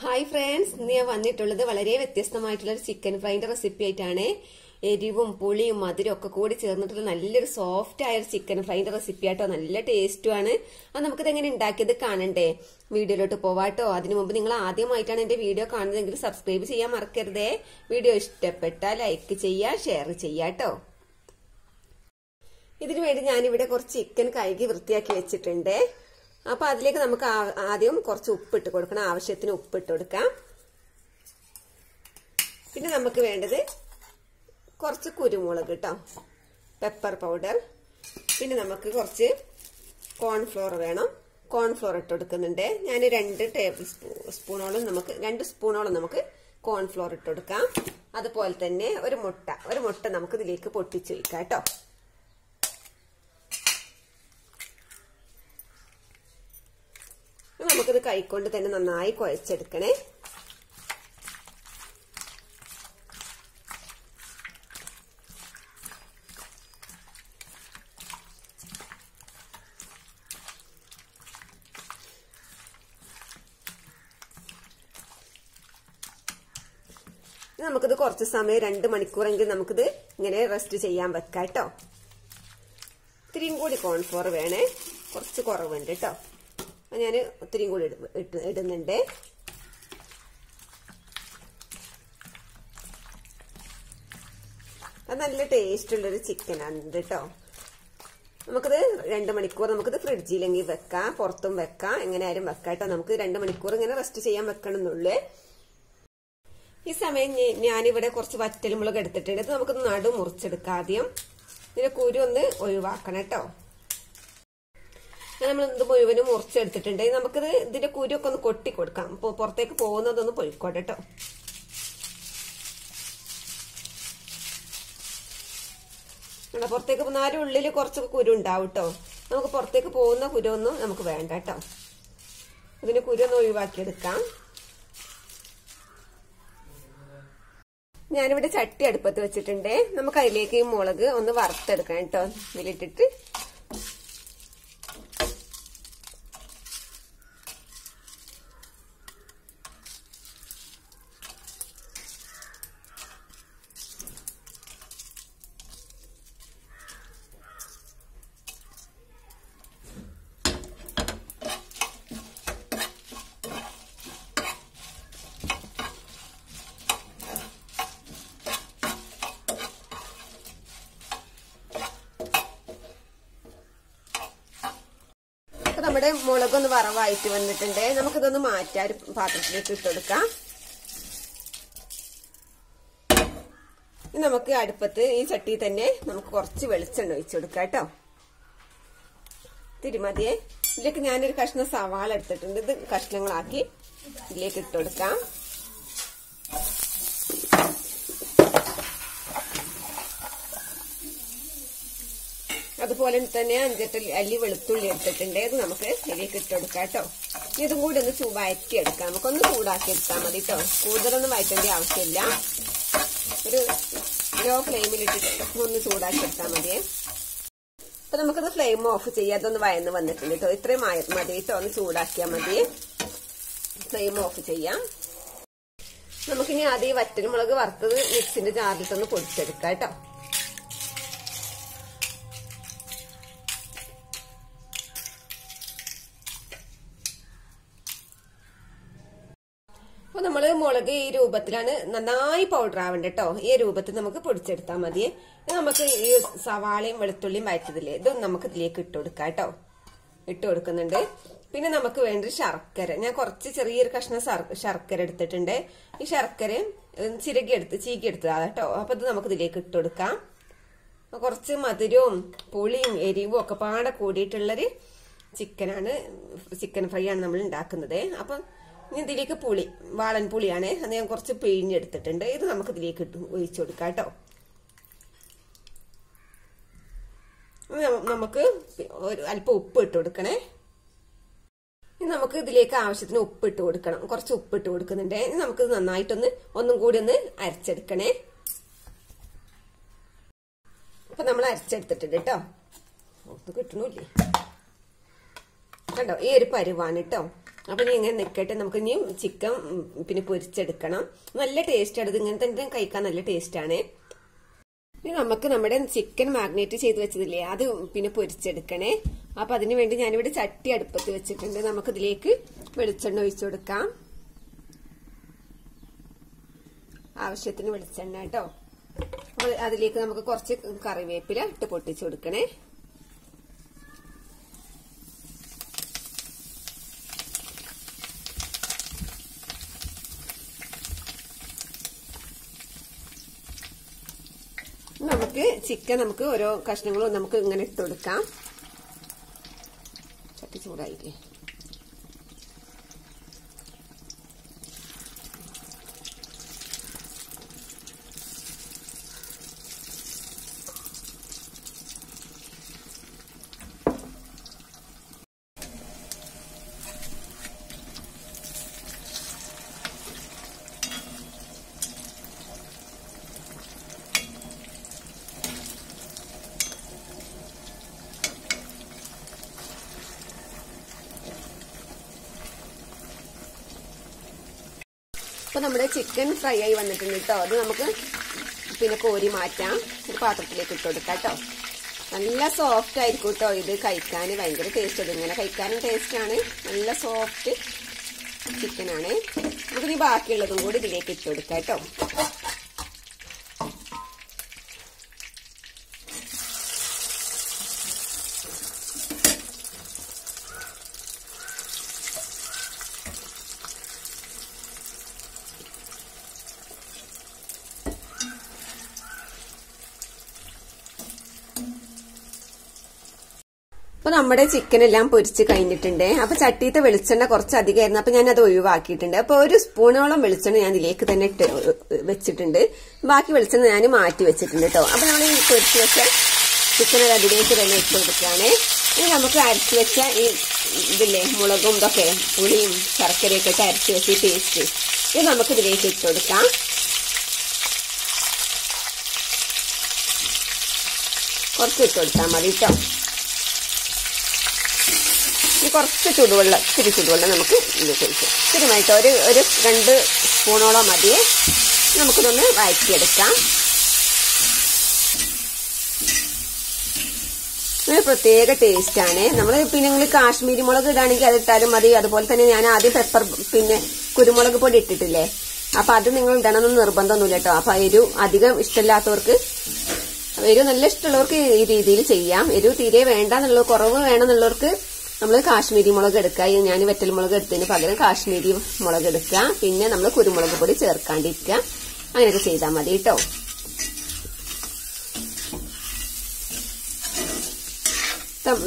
Hi friends, ഇന്ന് ഞാൻ വന്നിട്ടുള്ളത് വളരെ വ്യത്യസ്തമായിട്ടുള്ള ഒരു ചിക്കൻ ഫ്രൈന്റെ റെസിപ്പി ആയിട്ടാണ്. എരിവും പുളിയും മധുരം ഒക്കെ കൂടി ചേർന്നിട്ടുള്ള നല്ലൊരു സോഫ്റ്റ് ആയ ഒരു ചിക്കൻ ഫ്രൈന്റെ റെസിപ്പി ആയിട്ടോ. നല്ല ടേസ്റ്റുമാണ്. അത് നമുക്കിത് എങ്ങനെ ഉണ്ടാക്കിയത് കാണണ്ടേ? വീഡിയോയിലോട്ട് പോവാട്ടോ. അതിനു മുമ്പ് നിങ്ങൾ ആദ്യമായിട്ടാണ് എന്റെ വീഡിയോ കാണുന്നതെങ്കിൽ സബ്സ്ക്രൈബ് ചെയ്യാൻ മറക്കരുതേ. വീഡിയോ ഇഷ്ടപ്പെട്ടാൽ ലൈക്ക് ചെയ്യുക, ഷെയർ ചെയ്യാട്ടോ. ഇതിനു വേണ്ടി ഞാനിവിടെ കുറച്ച് ചിക്കൻ കഴുകി വൃത്തിയാക്കി വെച്ചിട്ടുണ്ട്. അപ്പൊ അതിലേക്ക് നമുക്ക് ആദ്യം കുറച്ച് ഉപ്പിട്ട് കൊടുക്കണം. ആവശ്യത്തിന് ഉപ്പിട്ട് കൊടുക്കാം. പിന്നെ നമുക്ക് വേണ്ടത് കുറച്ച് കുരുമുളക് കേട്ടോ, പെപ്പർ പൗഡർ. പിന്നെ നമുക്ക് കുറച്ച് കോൺഫ്ലോർ വേണം. കോൺഫ്ലോർ ഇട്ട് കൊടുക്കുന്നുണ്ട് ഞാൻ. 2 സ്പൂണോളം നമുക്ക് കോൺഫ്ലോർ ഇട്ട് കൊടുക്കാം. അതുപോലെ തന്നെ ഒരു മുട്ട നമുക്ക് ഇതിലേക്ക് പൊട്ടിച്ചു വയ്ക്കാം കേട്ടോ. നമുക്കിത് കൈകൊണ്ട് തന്നെ നന്നായി കുഴച്ചെടുക്കണേ. നമുക്കിത് കുറച്ച് സമയം 2 മണിക്കൂറെങ്കിലും നമുക്കിത് ഇങ്ങനെ റെസ്റ്റ് ചെയ്യാൻ വെക്കാം കേട്ടോ. ഇത്തിരിയും കൂടി കോൺഫ്ലോർ വേണേ, കുറച്ച് കുറവുണ്ട് കേട്ടോ. ഞാൻ ഒത്തിരിയും കൂടി ഇടുന്നുണ്ട്. അത് നല്ല ടേസ്റ്റ് ഉള്ളൊരു ചിക്കനാണ് കേട്ടോ. നമുക്കിത് 2 മണിക്കൂർ നമുക്കിത് ഫ്രിഡ്ജിലെങ്കിൽ വെക്കാം, പുറത്തും വെക്കാം, എങ്ങനെയായാലും വെക്കാം കേട്ടോ. നമുക്ക് 2 മണിക്കൂർ ഇങ്ങനെ റെസ്റ്റ് ചെയ്യാൻ വെക്കണം എന്നുള്ളൂ. ഈ സമയം ഞാനിവിടെ കുറച്ച് വറ്റൽമുളക് എടുത്തിട്ടുണ്ട്. ഇത് നമുക്ക് നടു മുറിച്ചെടുക്കാം. ആദ്യം ഇതിന്റെ കുരു ഒന്ന് ഒഴിവാക്കണം കേട്ടോ. നമ്മൾ ഇത് മുഴുവനും മുറിച്ചെടുത്തിട്ടുണ്ട്. നമുക്കിത് ഇതിന്റെ കുരുവൊക്കെ ഒന്ന് കൊട്ടി കൊടുക്കാം. പുറത്തേക്ക് പോകുന്നതൊന്ന് പൊയ്ക്കോട്ടെ കേട്ടോ. പുറത്തേക്ക് പോകുന്നാലും ഉള്ളിൽ കുറച്ച് കുരു ഉണ്ടാവും കേട്ടോ. നമുക്ക് പുറത്തേക്ക് പോകുന്ന കുരുവൊന്നും നമുക്ക് വേണ്ട കേട്ടോ. ഇതിന്റെ കുരുവൊന്ന് ഒഴിവാക്കിയെടുക്കാം. ഞാനിവിടെ ചട്ടി അടുപ്പത്ത് വെച്ചിട്ടുണ്ട്. നമുക്ക് അതിലേക്ക് ഈ മുളക് ഒന്ന് വറുത്തെടുക്കാം കേട്ടോ. ഇതിലിട്ടിട്ട് നമ്മുടെ മുളകൊന്ന് വറവായിട്ട് വന്നിട്ടുണ്ട്. നമുക്കിതൊന്ന് മാറ്റാൻ ഒരു പാത്രത്തിലേക്ക് ഇട്ടുകൊടുക്കാം. നമുക്ക് അടുപ്പത്ത് ഈ ചട്ടി തന്നെ നമുക്ക് കുറച്ച് വെളിച്ചെണ്ണ ഒഴിച്ചു കൊടുക്കാം കേട്ടോ. തിരുമതിയെ ഇതിലേക്ക് ഞാനൊരു കഷ്ണം സവാള എടുത്തിട്ടുണ്ട്. ഇത് കഷ്ണങ്ങളാക്കി ഇതിലേക്ക് ഇട്ടുകൊടുക്കാം. അതുപോലെ തന്നെ 5-8 അല്ലി വെളുത്തുള്ളി എടുത്തിട്ടുണ്ട്. ഇത് നമുക്ക് ഇതിലേക്ക് ഇട്ടുകൊടുക്കാം കേട്ടോ. ഇതും കൂടി ഒന്ന് വഴറ്റിയെടുക്കാം. നമുക്കൊന്ന് ചൂടാക്കി എടുത്താൽ മതി കേട്ടോ. കൂടുതലൊന്നും വഴറ്റേണ്ട ആവശ്യമില്ല. ഒരു ലോ ഫ്ലെയിമിലിട്ടിട്ട് ഒന്ന് ചൂടാക്കി എടുത്താൽ മതിയേ. അപ്പൊ നമുക്കത് ഫ്ലെയിം ഓഫ് ചെയ്യാം. അതൊന്ന് വയന്ന് വന്നിട്ടുണ്ട് കേട്ടോ. ഇത്രയും മതി കേട്ടോ. ഒന്ന് ചൂടാക്കിയാൽ മതി. ഫ്ലെയിം ഓഫ് ചെയ്യാം. നമുക്കിനി ആദ്യം ഈ വറ്റൽമുളക് വറുത്തത് മിക്സിന്റെ ജാറിലിട്ടൊന്ന് പൊടിച്ചെടുക്കാം കേട്ടോ. അപ്പൊ നമ്മള് മുളക് ഈ രൂപത്തിലാണ്, നന്നായി പൗഡർ ആവണ്ട കേട്ടോ. ഈ രൂപത്തിൽ നമുക്ക് പൊടിച്ചെടുത്താൽ മതി. നമുക്ക് ഈ സവാളയും വെളുത്തുള്ളിയും വഴറ്റതില്ലേ, ഇതും നമുക്ക് ഇതിലേക്ക് ഇട്ട് കൊടുക്കാം കേട്ടോ. ഇട്ട് കൊടുക്കുന്നുണ്ട്. പിന്നെ നമുക്ക് വേണ്ട ശർക്കര, ഞാൻ കുറച്ച് ചെറിയൊരു കഷ്ണം ശർക്കര എടുത്തിട്ടുണ്ട്. ഈ ശർക്കര ചീകി എടുത്തതാ കേട്ടോ. അപ്പൊ ഇത് നമുക്ക് ഇതിലേക്ക് ഇട്ട് കൊടുക്കാം. കുറച്ച് മധുരവും പുളിയും എരിവും ഒക്കെ പാടെ കൂടിയിട്ടുള്ളൊരു ചിക്കൻ ഫ്രൈ ആണ് നമ്മൾ ഉണ്ടാക്കുന്നത്. അപ്പൊ ഇതിലേക്ക് വാളൻ പുളിയാണ്. അത് ഞാൻ കുറച്ച് പിഴിഞ്ഞെടുത്തിട്ടുണ്ട്. ഇത് നമുക്ക് ഇതിലേക്ക് ഒഴിച്ചു കൊടുക്കാം കേട്ടോ. നമുക്ക് അല്പം ഉപ്പ് ഇട്ട് കൊടുക്കണേ. നമുക്ക് ഇതിലേക്ക് ആവശ്യത്തിന് ഉപ്പ് ഇട്ട് കൊടുക്കണം. കുറച്ച് ഉപ്പ് ഇട്ട് കൊടുക്കുന്നുണ്ട്. നമുക്ക് ഒന്നും കൂടി ഒന്ന് അരച്ചെടുക്കണേ. അപ്പൊ നമ്മൾ അരച്ചെടുത്തിട്ടുണ്ട് കേട്ടോ. കിട്ടണില്ലേ? കണ്ടോ, ഈ ഒരു പരുവാണ് കേട്ടോ. അപ്പൊ ഇനി ഇങ്ങനെ നിൽക്കട്ടെ. നമുക്ക് ഇനിയും ചിക്കൻ പിന്നെ പൊരിച്ചെടുക്കണം. നല്ല ടേസ്റ്റ് ആണ് ഇത്. ഇങ്ങനെ തന്നെ കഴിക്കാൻ നല്ല ടേസ്റ്റ് ആണ്. ഇനി നമുക്ക് നമ്മുടെ ചിക്കൻ മാഗ്നേറ്റ് ചെയ്ത് വെച്ചതില്ലേ അത് പിന്നെ പൊരിച്ചെടുക്കണേ. അപ്പൊ അതിനു വേണ്ടി ഞാനിവിടെ ചട്ടി അടുപ്പത്ത് വെച്ചിട്ടുണ്ട്. നമുക്ക് ഇതിലേക്ക് വെളിച്ചെണ്ണ ഒഴിച്ചു കൊടുക്കാം. ആവശ്യത്തിന് വെളിച്ചെണ്ണ കേട്ടോ. അപ്പൊ അതിലേക്ക് നമുക്ക് കുറച്ച് കറിവേപ്പില ഇട്ട് പൊട്ടിച്ചു കൊടുക്കണേ. നമുക്ക് ചിക്കൻ നമുക്ക് ഓരോ കഷ്ണങ്ങളും നമുക്ക് ഇങ്ങനെ ഇട്ട് കൊടുക്കാം. ചട്ടി ചൂടായില്ലേ. അപ്പൊ നമ്മുടെ ചിക്കൻ ഫ്രൈ ആയി വന്നിട്ടുണ്ട് കേട്ടോ. അത് നമുക്ക് പിന്നെ കോരി മാറ്റാം. ഒരു പാത്രത്തിലേക്ക് ഇട്ട് കൊടുക്കാം കേട്ടോ. നല്ല സോഫ്റ്റ് ആയിരിക്കും കേട്ടോ. ഇത് കഴിക്കാൻ ഭയങ്കര ടേസ്റ്റ്. അത് ഇങ്ങനെ കഴിക്കാനും ടേസ്റ്റ് ആണ്. നല്ല സോഫ്റ്റ് ചിക്കൻ ആണ്. നമുക്കിനി ബാക്കിയുള്ളതും കൂടി ഇതിലേക്ക് ഇട്ട് കൊടുക്കാം കേട്ടോ. അപ്പൊ നമ്മുടെ ചിക്കൻ എല്ലാം പൊരിച്ച് കഴിഞ്ഞിട്ടുണ്ട്. അപ്പൊ ചട്ടിയിലത്തെ വെളിച്ചെണ്ണ കുറച്ചധികമായിരുന്നു. അപ്പൊ ഞാൻ അത് ഒഴിവാക്കിയിട്ടുണ്ട്. അപ്പൊ ഒരു സ്പൂണോളം വെളിച്ചെണ്ണ ഞാൻ ഇതിലേക്ക് തന്നെ ഇട്ട് വെച്ചിട്ടുണ്ട്. ബാക്കി വെളിച്ചെണ്ണ ഞാൻ മാറ്റി വെച്ചിട്ടുണ്ട് കേട്ടോ. അപ്പൊ നമ്മൾ ഈ പൊരിച്ച് വെച്ച ചിക്കൻ അതിലേക്ക് തന്നെ ഇട്ട് കൊടുക്കുകയാണ്. ഇനി നമുക്ക് അരച്ച് വെച്ച ഈ ഇതില്ലേ മുളകും ഇതൊക്കെ പുളിയും ശർക്കരയൊക്കെ ഇട്ട് അരച്ച് വെച്ച ഈ പേസ്റ്റ് ഇത് നമുക്ക് ഇതിലേക്ക് ഇട്ട് കൊടുക്കാം. കുറച്ച് ഇട്ട് കൊടുത്താൽ മതി കേട്ടോ. കുറച്ച് ചൂടുവെള്ളം, ഇത്തിരി ചൂടുവെള്ളം നമുക്ക് ഇതിലേക്ക് ഒഴിക്കാം. ഇത്തിരിമായിട്ട് ഒരു 2 സ്പൂണോളം മതിയെ. നമുക്കിതൊന്ന് വഴറ്റിയെടുക്കാം. ഒരു പ്രത്യേക ടേസ്റ്റ് ആണ്. നമ്മൾ പിന്നെ നിങ്ങൾ കാശ്മീരി മുളക് ഇടാണെങ്കിൽ അത് ഇട്ടാലും മതി. അതുപോലെ തന്നെ ഞാൻ ആദ്യം പെപ്പർ പിന്നെ കുരുമുളക് പൊടി ഇട്ടിട്ടില്ലേ, അപ്പൊ അത് നിങ്ങൾ ഇടണമെന്ന് നിർബന്ധമൊന്നുമില്ല കേട്ടോ. അപ്പൊ എരിവ് അധികം ഇഷ്ടമില്ലാത്തവർക്ക്, എരിവ് നല്ല ഇഷ്ടമുള്ളവർക്ക് ഈ രീതിയിൽ ചെയ്യാം. എരിവ് തീരെ വേണ്ടെന്നുള്ള, കുറവ് വേണമെന്നുള്ളവർക്ക് നമ്മൾ കാശ്മീരി മുളക് എടുക്കുക. ഞാൻ വെറ്റൽ മുളക് എടുത്തതിന് പകരം കാശ്മീരി മുളക് എടുക്കുക. പിന്നെ നമ്മൾ കുരുമുളക് പൊടി ചേർക്കാണ്ടിരിക്കുക. അങ്ങനെയൊക്കെ ചെയ്താൽ മതി കേട്ടോ.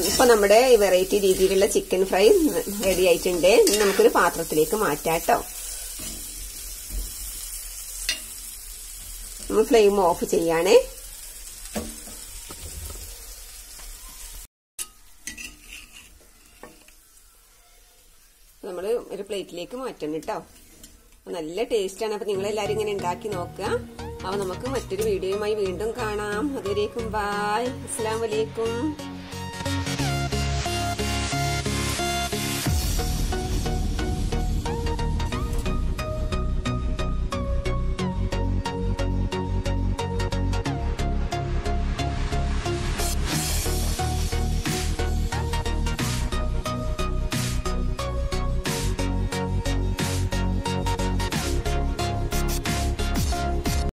ഇപ്പൊ നമ്മുടെ ഈ വെറൈറ്റി രീതിയിലുള്ള ചിക്കൻ ഫ്രൈ റെഡി ആയിട്ടുണ്ട്. നമുക്കൊരു പാത്രത്തിലേക്ക് മാറ്റാം കേട്ടോ. നമ്മൾ ഫ്ലെയിം ഓഫ് ചെയ്യാണേ. നമ്മള് ഒരു പ്ലേറ്റിലേക്ക് മാറ്റണം കേട്ടോ. നല്ല ടേസ്റ്റ് ആണ്. അപ്പൊ നിങ്ങളെല്ലാരും ഇങ്ങനെ ഉണ്ടാക്കി നോക്കുക. അപ്പൊ നമുക്ക് മറ്റൊരു വീഡിയോയുമായി വീണ്ടും കാണാം. അതുവരേക്കും ബൈ. അസ്സലാമു അലൈക്കും.